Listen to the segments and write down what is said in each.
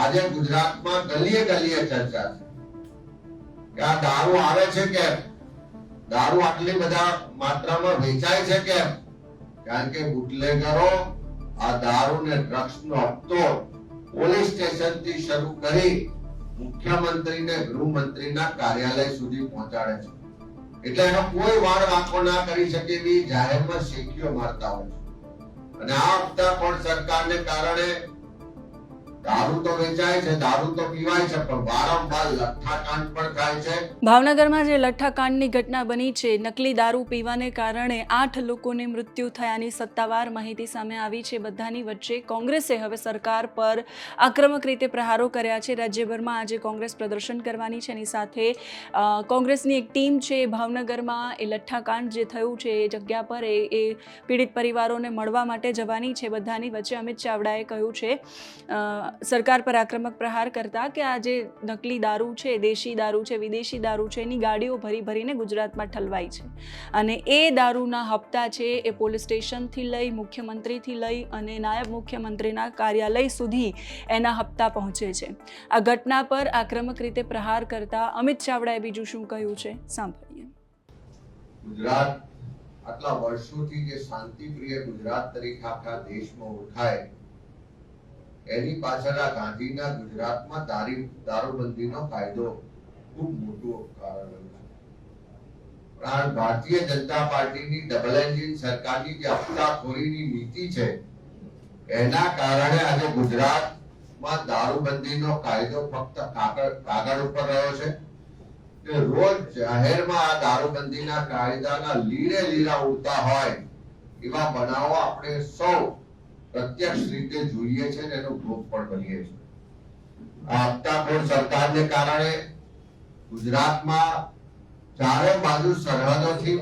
આજે ગુજરાતમાં ગલીએ ગલીએ ચર્ચા છે કે આ દારૂ આવે છે કેમ, દારૂ આટલી બધા માત્રામાં વેચાય છે કેમ? કારણ કે બુટલેગરો આ દારૂ ને ડ્રગ્સ નો હપ્તો પોલીસ સ્ટેશન થી શરૂ કરી મુખ્યમંત્રી ને ગૃહમંત્રીના કાર્યાલય સુધી પહોંચાડે છે. એટલે એનો કોઈ વાળ વાંકો ના કરી શકે એવી જાહેરમાં શેકીઓ મારતા હોય છે. અને આ હપ્તાખોર સરકારને કારણે દારૂ તો વેચાય છે, દારૂ તો પીવાય છે, પણ વારંવાર લઠ્ઠાકાંડ પણ થાય છે. ભાવનગરમાં જે લઠ્ઠાકાંડની ઘટના બની છે, નકલી દારૂ પીવાને કારણે 8 લોકોને મૃત્યુ થયાની સત્તાવાર માહિતી સામે આવી છે. બધાની વચ્ચે કોંગ્રેસે હવે સરકાર પર આક્રમક રીતે પ્રહારો કર્યા છે. રાજ્યભરમાં આજે કોંગ્રેસ પ્રદર્શન કરવાની છે. એની સાથે કોંગ્રેસની એક ટીમ છે ભાવનગરમાં એ લઠ્ઠાકાંડ જે થયું છે એ જગ્યા પર એ પીડિત પરિવારોને મળવા માટે જવાની છે. બધાની વચ્ચે અમિત ચાવડાએ કહ્યું છે સરકાર પર આક્રમક પ્રહાર કરતા કે આ જે નકલી દારૂ છે, દેશી દારૂ છે, વિદેશી દારૂ છે, એની ગાડીઓ ભરી ભરીને ગુજરાતમાં ઠલવાય છે. અને એ દારૂના હપ્તા છે એ પોલીસ સ્ટેશનથી લઈ, મુખ્યમંત્રીથી લઈ અને નાયબ મુખ્યમંત્રીના કાર્યાલય સુધી એના હપ્તા પહોંચે છે. આ ઘટના પર આક્રમક રીતે પ્રહાર કરતા અમિત ચાવડાએ બીજું શું કહ્યું છે, સાંભળીએ. ગુજરાત આટલા વર્ષોથી જે શાંતિપ્રિય ગુજરાત તરીકે આખા દેશમાં ઓળખાય, એની પાછળ આ ગાંધીના ગુજરાતમાં દારૂબંધીનો કાયદો ખૂબ મોટું કારણ છે. આ ભારતીય જનતા પાર્ટીની ડબલ એન્જિન સરકારની જે હપ્તાખોરીની નીતિ છે, એના કારણે આજે ગુજરાતમાં દારૂબંધીનો કાયદો ફક્ત કાગળ ઉપર રહ્યો છે. કે રોજ જાહેરમાં આ દારૂબંધીના કાયદાના લીરે લીરા ઉડતા હોય એવા બનાવો આપણે સૌ પ્રત્યક્ષ રીતે જોઈએ છે, એનો ભોગ પણ બનીએ છીએ. આ હપ્તાખોર સરકારને કારણે ગુજરાતમાં ચારે બાજુ સરહદોથી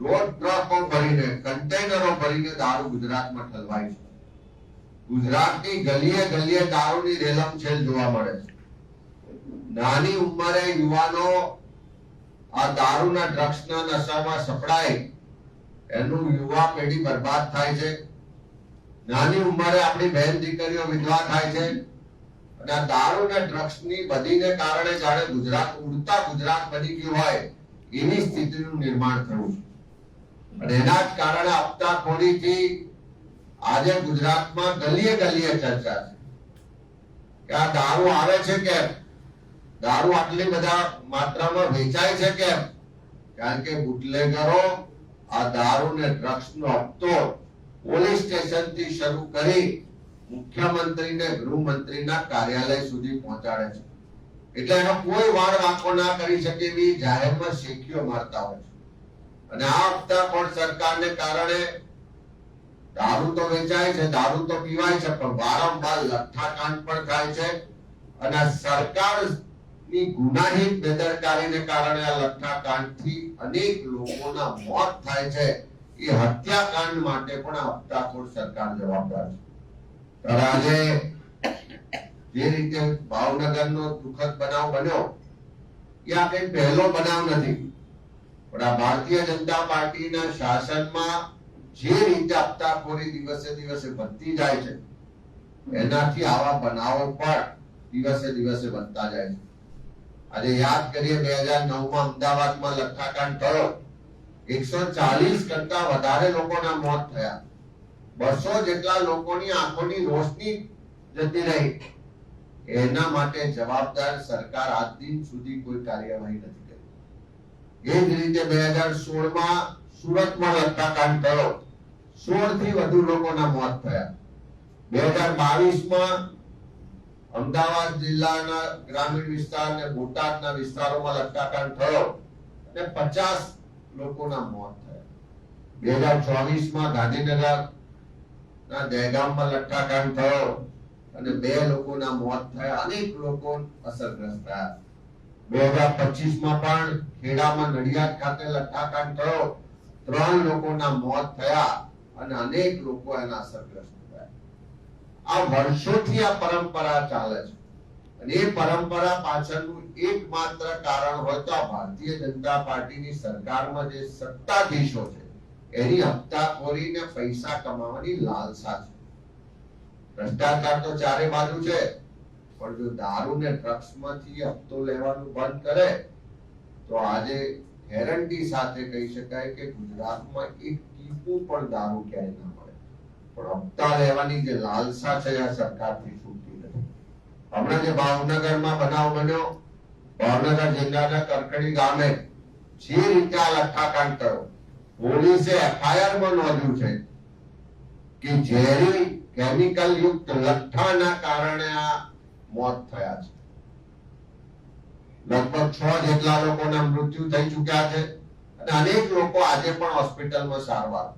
રોડ ટ્રકો ભરીને, કન્ટેનરો ભરીને દારૂ ગુજરાતમાં ઠલવાય છે. ગુજરાતની ગલીએ ગલીએ દારૂની રેલમછેલ જોવા મળે છે. નાની ઉંમરે યુવાનો આ દારૂના ડ્રગ્સના નશામાં સપડાય, એનું યુવા પેઢી બરબાદ થાય છે. નાની ઉંમરે આપણી બહેન દીકરીઓ વિધવા થાય છે. અને આ દારૂ અને ડ્રગ્સની બધીને કારણે જાણે ગુજરાત ઉડતા ગુજરાત બની ગયું હોય એવી સ્થિતિનું નિર્માણ થયું છે. અને એના જ કારણે હપ્તાખોરીથી આજે ગુજરાતમાં ગલીએ ગલીએ ચર્ચા છે કે આ દારૂ આવે છે કેમ, દારૂ આટલી બધા માત્રામાં વેચાય છે કેમ? કારણ કે બુટલેગરો આ દારૂ ને ડ્રગ્સ નો હપ્તો પોલીસ સ્ટેશન થી શરૂ કરી મુખ્યમંત્રી ને ગૃહમંત્રીના કાર્યાલય સુધી પહોંચાડે છે. એટલે એનો કોઈ વાળ વાંકો ના કરી શકે એવી જાહેરમાં શેકીઓ મારતા હોય છે. અને આ હપ્તાખોર સરકારને કારણે દારૂ તો વેચાય છે, દારૂ તો પીવાય છે, પણ વારંવાર લઠ્ઠાકાંડ પણ થાય છે. અને સરકારની ગુનાહિત બેદરકારીને કારણે આ લઠ્ઠાકાંડથી અનેક લોકોના મોત થાય છે. એ હત્યાકાંડ માટે પણ આ હપ્તાખોર સરકાર જવાબદાર છે. આજે જે રીતે ભાવનગરનો દુઃખદ બનાવ બન્યો, એ આ કઈ પહેલો બનાવ નથી, પણ આ ભારતીય જનતા પાર્ટીના શાસનમાં જે રીતે હપ્તાખોરી દિવસે દિવસે વધતી જાય છે, એનાથી આવા બનાવો પણ દિવસે દિવસે બનતા જાય છે. આજે યાદ કરીએ 2009માં અમદાવાદમાં લઠ્ઠાકાંડ થયો, 140 કરતા વધારે લોકોના મોત થયા, 200 જેટલા લોકોની આંખોની રોશની જતી રહી. એના માટે જવાબદાર સરકાર આજ દિન સુધી કોઈ કાર્યવાહી નથી કરી. એ જ રીતે 2016માં સુરતમાં લઠ્ઠાકાંડ થયો, 16 થી વધુ લોકોના મોત થયા. 2022માં અમદાવાદ જિલ્લાના ગ્રામીણ વિસ્તાર અને બોટાદના વિસ્તારોમાં લઠ્ઠાકાંડ થયો અને 50 લોકોના મોત થયા. 2024માં ગાંધીનગર ના દહેગામમાં લઠ્ઠાકાંડ થયો અને 2 લોકોના મોત થયા, અનેક લોકો અસરગ્રસ્ત થયા. 2025માં પણ ખેડામાં નડિયાદ ખાતે લઠ્ઠાકાંડ થયો, 3 લોકોના મોત થયા અને અનેક લોકો એના અસરગ્રસ્ત થયા. આ વર્ષોથી આ પરંપરા ચાલે છે. અને એ પરંપરા પાછળનું એકમાત્ર કારણ હોય તો આ ભારતીય જનતા પાર્ટીની સરકારમાં જે સત્તાધીશો છે, એની હપ્તાખોરી ને પૈસા કમાવાની લાલસા છે. ભ્રષ્ટાચાર તો ચારે બાજુ છે, પણ જો દારૂ ને ડ્રગ્સ માંથી હપ્તો લેવાનું બંધ કરે તો આજે ગેરંટી સાથે કહી શકાય કે ગુજરાતમાં એક ટીપું પણ દારૂ ક્યાંય ના મળે. પણ હપ્તા લેવાની જે લાલસા છે આ સરકારથી છૂટતી નથી. હમણાં જે ભાવનગરમાં બનાવ બન્યો, ભાવનગર જિલ્લાના કરકડી ગામે જે રીતે આ લઠ્ઠાકાંડ થયો, પોલીસે એફઆઈઆર માં નોંધ્યું છે કે ઝેરી કેમિકલ યુક્ત લઠ્ઠાના કારણે આ મોત થયા છે. લગભગ 6 જેટલા લોકોના મૃત્યુ થઈ ચૂક્યા છે અને અનેક લોકો આજે પણ હોસ્પિટલમાં સારવાર.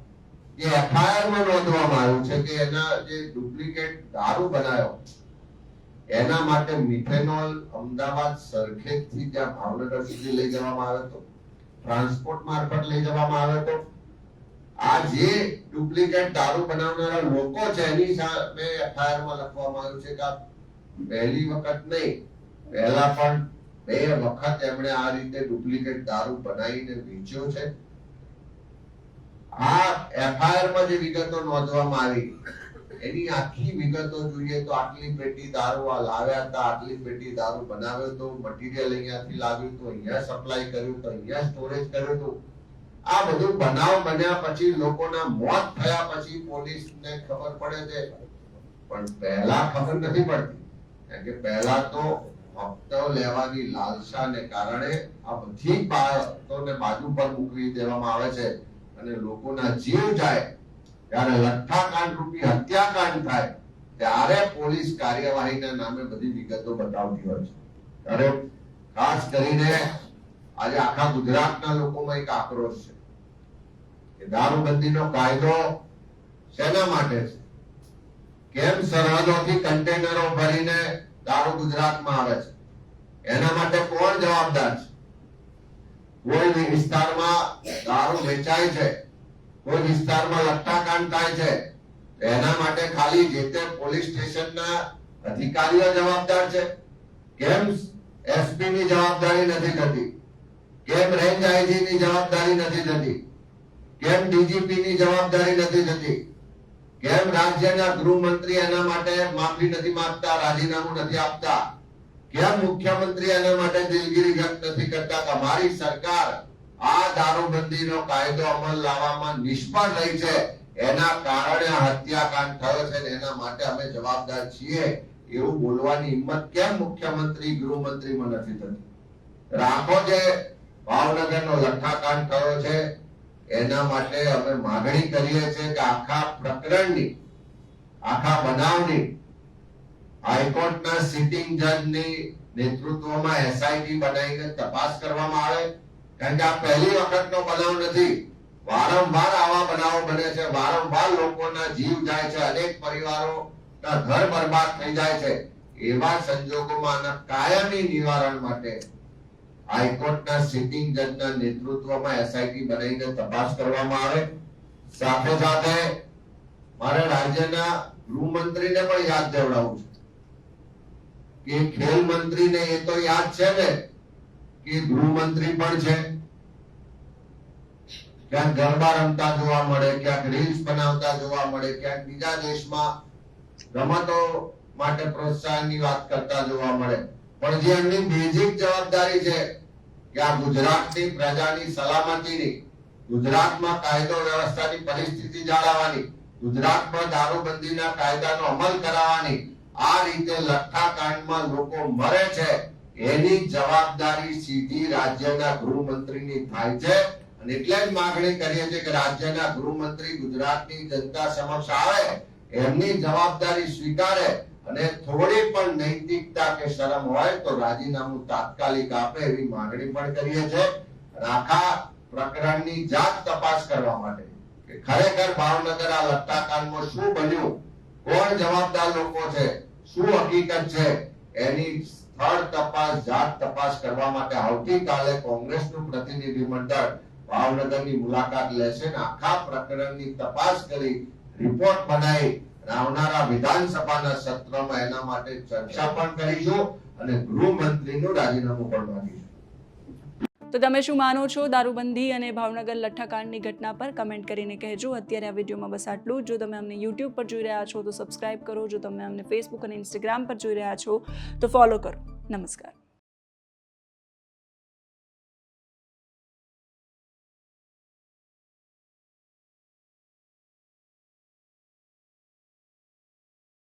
જે એફઆઈઆર માં નોંધવામાં આવ્યું છે કે એના જે ડુપ્લિકેટ દારૂ બનાવ્યો એના માટે મિથેનોલ અમદાવાદ સરખેજથી ત્યાં ભાવનગર સુધી લઈ જવામાં આવ્યો હતો, ટ્રાન્સપોર્ટ મારફત લઈ જવામાં આવ્યો હતો. આ જે ડુપ્લિકેટ દારૂ બનાવનારા લોકો છે એની સામે એફઆઈઆર માં લખવામાં આવ્યું છે કે આ પહેલી વખત નહીં, પહેલા પણ 2 વખત એમણે આ રીતે ડુપ્લિકેટ દારૂ બનાવીને વેચ્યો છે. આ એફઆઈઆર માં જે વિગતો નોંધવામાં આવી એની આખી વિગતો જોઈએ તો આટલી પેટી દારૂ આ લાવ્યા હતા, આટલી પેટી દારૂ બનાવ્યો તો, મટીરીયલ અહીંયાથી લાવ્યું તો, અહીંયા સપ્લાય કર્યું તો, અહીંયા સ્ટોરેજ કર્યું તો. આ બધું બનાવ બન્યા પછી, લોકોના મોત થયા પછી પોલીસને ખબર પડે છે, પણ પહેલા ખબર નથી પડતી. કારણ કે પહેલા તો હપ્તો લેવાની લાલસાને કારણે આ બધી બાબતોને બાજુ પર મૂકી દેવામાં આવે છે અને લોકોના જીવ જાય. જ્યારે લઠ્ઠાકાંડ રૂપી હત્યાકાંડ થાય ત્યારે પોલીસ કાર્યવાહીના નામે બધી વિગતો બતાવતી હોય છે. ત્યારે ખાસ કરીને આજે આખા ગુજરાતના લોકોમાં એક આક્રોશ છે કે દારૂબંધીનો કાયદો શેના માટે છે? કેમ સરહદોથી કન્ટેનરો ભરીને દારૂ ગુજરાતમાં આવે છે? એના માટે કોણ જવાબદાર છે? કોઈ વિસ્તારમાં દારૂ વેચાય છે, કોઈ વિસ્તારમાં લઠ્ઠાકાંડ થાય છે, એના માટે ખાલી જે તે પોલીસ સ્ટેશનના અધિકારીઓ જવાબદાર છે? કેમ એસપી ની જવાબદારી નથી થતી? કેમ રેન્જ આઈજી ની જવાબદારી નથી થતી? કેમ ડીજીપી ની જવાબદારી નથી થતી? કેમ રાજ્યના ગૃહમંત્રી એના માટે માફી નથી માંગતા, રાજીનામું નથી આપતા? કેમ મુખ્યમંત્રી એના માટે દિલગીરી વ્યક્ત નથી કરતા? તમારી સરકાર આ દારૂબંધીનો કાયદો અમલ લાવવામાં નિષ્ફળ રહી છે, એના કારણે હત્યાકાંડ થયો છે, એના માટે અમે જવાબદાર છીએ એવું બોલવાની હિંમત કેમ મુખ્યમંત્રી ગૃહમંત્રીમાં નથી થતી? રાખો જે ભાવનગરનો લઠ્ઠાકાંડ થયો છે એના માટે અમે માંગણી કરીએ છીએ કે આખા પ્રકરણની, આખા બનાવની હાઈકોર્ટના સિટિંગ જજની નેતૃત્વમાં એસઆઈટી બનાવીને તપાસ કરવામાં આવે. કારણ કે આ પહેલી વખતનો બનાવ નથી, વારંવાર આવા બનાવો બને છે, વારંવાર લોકોના જીવ જાય છે, અનેક પરિવારોના ઘર બરબાદ થઈ જાય છે. એવા સંજોગોમાં આના કાયમી નિવારણ માટે હાઈકોર્ટના સિટિંગ જજના નેતૃત્વમાં એસઆઈટી બનાવીને તપાસ કરવામાં આવે. સાથે સાથે મારે રાજ્યના ગૃહમંત્રીને પણ યાદ દેવડાવું છે કે ખેલ મંત્રીને એ તો યાદ છે ને કે ગૃહમંત્રી પણ છે. ક્યાંક ગરબા રમતા જોવા મળે, ક્યાંક રીલ્સ બનાવતા જોવા મળે, ક્યાંક બીજા દેશમાં રમતો માટે પ્રોત્સાહનની વાત કરતા જોવા મળે. પણ જે એમની બેઝિક જવાબદારી છે કે આ ગુજરાતની પ્રજાની સલામતીની, ગુજરાતમાં કાયદો વ્યવસ્થાની પરિસ્થિતિ જાળવવાની, ગુજરાતમાં દારૂબંધીના કાયદાનો અમલ કરાવવાની, આ રીતે લઠ્ઠાકાંડમાં લોકો મરે છે એની જવાબદારી સીધી રાજ્યના ગૃહમંત્રીની થાય છે. અને એટલે જ માંગણી કરીએ છીએ કે રાજ્યના ગૃહમંત્રી ગુજરાતની જનતા સમક્ષ આવે, એમની જવાબદારી સ્વીકારે અને થોડી પણ નૈતિકતા કે શરમ હોય તો રાજીનામું તાત્કાલિક આપે એવી માંગણી પણ કરીએ છીએ. આખા પ્રકરણની જાત તપાસ કરવા માટે કે ખરેખર ભાવનગર આ લઠ્ઠાકાંડમાં શું બન્યું, કોણ જવાબદાર લોકો છે, શું હકીકત છે, એની સ્થળ તપાસ, જાત તપાસ કરવા માટે આવતીકાલે કોંગ્રેસનું પ્રતિનિધિ મંડળ ભાવનગરની મુલાકાત લેશે અને આખા પ્રકરણની તપાસ કરી રિપોર્ટ બનાવી આવનારા વિધાનસભાના સત્રમાં એના માટે ચર્ચા પણ કરીશું અને ગૃહમંત્રીનું રાજીનામું પણ માંગીશું. તો તમે શું માનો છો દારૂબંધી અને ભાવનગર લઠ્ઠાકાંડની ઘટના પર કમેન્ટ કરીને કહેજો. અત્યારે આ વિડીયોમાં બસ આટલું. જો તમે અમને યુટ્યુબ પર જોઈ રહ્યા છો તો સબસ્ક્રાઇબ કરો. જો તમે અમને ફેસબુક અને ઇન્સ્ટાગ્રામ પર જોઈ રહ્યા છો તો ફોલો કરો. નમસ્કાર.